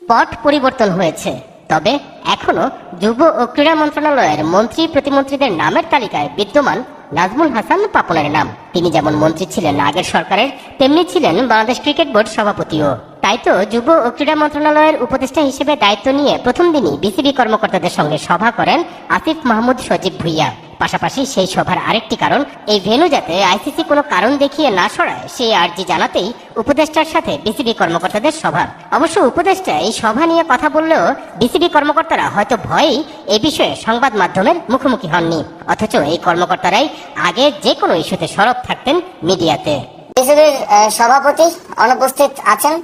পট পরিবর্তন হয়েছে, তবে এখনো যুব ও ক্রীড়া মন্ত্রণালয়ের মন্ত্রী প্রতিমন্ত্রীদের নামের তালিকায় বিদ্যমান নাজমুল হাসান পাপনের নাম। তিনি যেমন মন্ত্রী ছিলেন আগের সরকারের, তেমনি ছিলেন বাংলাদেশ ক্রিকেট বোর্ড সভাপতিও। তাই তো যুব ও ক্রীড়া মন্ত্রণালয়ের উপদেষ্টা হিসেবে দায়িত্ব নিয়ে প্রথম দিনই বিসিবি কর্মকর্তাদের সঙ্গে সভা করেন আসিফ মাহমুদ সজীব ভুঁইয়া। পাশাপাশি সেই সভার আরেকটি কারণ, এই ভেন্যু যাতে আইসিসি কোনো কারণ দেখিয়ে না সরায় সেই আর্জি জানাতেই উপদেষ্টার সাথে বিসিবি কর্মকর্তাদের সভা। অবশ্য উপদেষ্টা এই সভা নিয়ে কথা বললেও বিসিবি কর্মকর্তারা হয়তো ভয়েই এ বিষয়ে সংবাদ মাধ্যমের মুখোমুখি হননি। অথচ এই কর্মকর্তারাই আগে যে কোনো ইস্যুতে সরব থাকতেন মিডিয়াতে। বিসিবির সভাপতি অনুপস্থিত আছেন।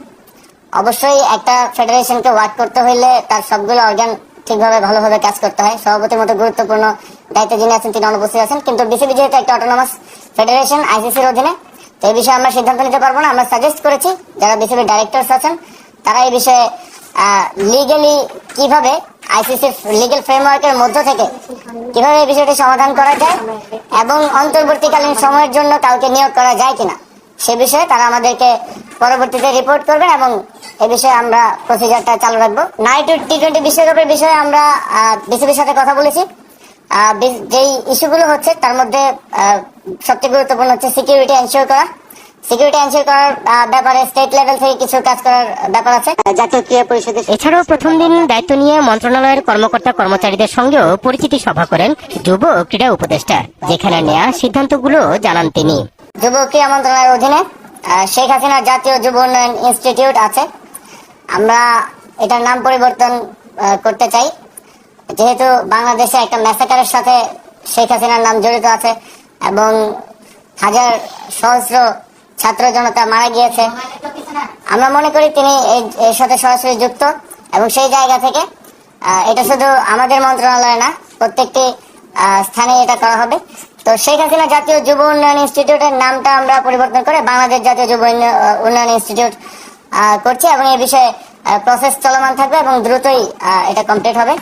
অবশ্যই একটা ফেডারেশনকে ওয়ার্ক করতে হইলে তার সবগুলো অর্গান ঠিকভাবে ভালোভাবে কাজ করতে হয়। সভাপতির মতো গুরুত্বপূর্ণ দায়িত্বে যিনি আছেন তিনি অনুপস্থিত আছেন। কিন্তু বিসিবি যেহেতু একটা অটোনমাস ফেডারেশন আইসিসির অধীনে, তো এই বিষয়ে আমরা সিদ্ধান্ত নিতে পারবো না। আমরা সাজেস্ট করেছি যারা বিসিবির ডাইরেক্টরস আছেন তারা এই বিষয়ে লিগালি কিভাবে আইসিসির লিগ্যাল ফ্রেমওয়ার্কের মধ্য থেকে কিভাবে এই বিষয়টি সমাধান করা যায় এবং অন্তর্বর্তীকালীন সময়ের জন্য কাউকে নিয়োগ করা যায় কিনা সে বিষয়ে তারা আমাদেরকে পরবর্তীতে রিপোর্ট করবেন এবং এই বিষয়ে আমরা প্রসিজারটা চালু রাখবো। নাইট টি-20 বিশ্বকাপের বিষয়ে আমরা বিসিবির সাথে কথা বলেছি। যেই ইস্যুগুলো হচ্ছে তার মধ্যে সবচেয়ে গুরুত্বপূর্ণ হচ্ছে সিকিউরিটি এনশিওর করা। সিকিউরিটি এনশিওর করার ব্যাপারে স্টেট লেভেল থেকে কিছু কাজ করার ব্যাপার আছে জাতীয় ক্রীড়া পরিষদের। এছাড়াও প্রথম দিন দায়িত্ব নিয়ে মন্ত্রণালয়ের কর্মকর্তা কর্মচারীদের সঙ্গেও পরিচিতি সভা করেন যুব ও ক্রীড়া উপদেষ্টা, যেখানে নেওয়া সিদ্ধান্তগুলো জানান তিনি। যুব ক্রীড়া মন্ত্রণালয়ের অধীনে শেখ হাসিনা জাতীয় যুব উন্নয়ন ইনস্টিটিউট আছে। আমরা এটার নাম পরিবর্তন করতে চাই, যেহেতু বাংলাদেশে একটা ম্যাসাকারের সাথে শেখ হাসিনার নাম জড়িত আছে এবং হাজার সহস্র ছাত্র জনতা মারা গিয়েছে। আমরা মনে করি তিনি এর সাথে সরাসরি যুক্ত এবং সেই জায়গা থেকে এটা শুধু আমাদের মন্ত্রণালয় না, প্রত্যেকটি স্থানে এটা করা হবে। তো শেখ হাসিনা জাতীয় যুব উন্নয়ন ইনস্টিটিউটের নামটা আমরা পরিবর্তন করে বাংলাদেশ জাতীয় যুব উন্নয়ন ইনস্টিটিউট করছি এবং এই বিষয়ে প্রসেস চলমান থাকবে এবং দ্রুতই এটা কমপ্লিট হবে।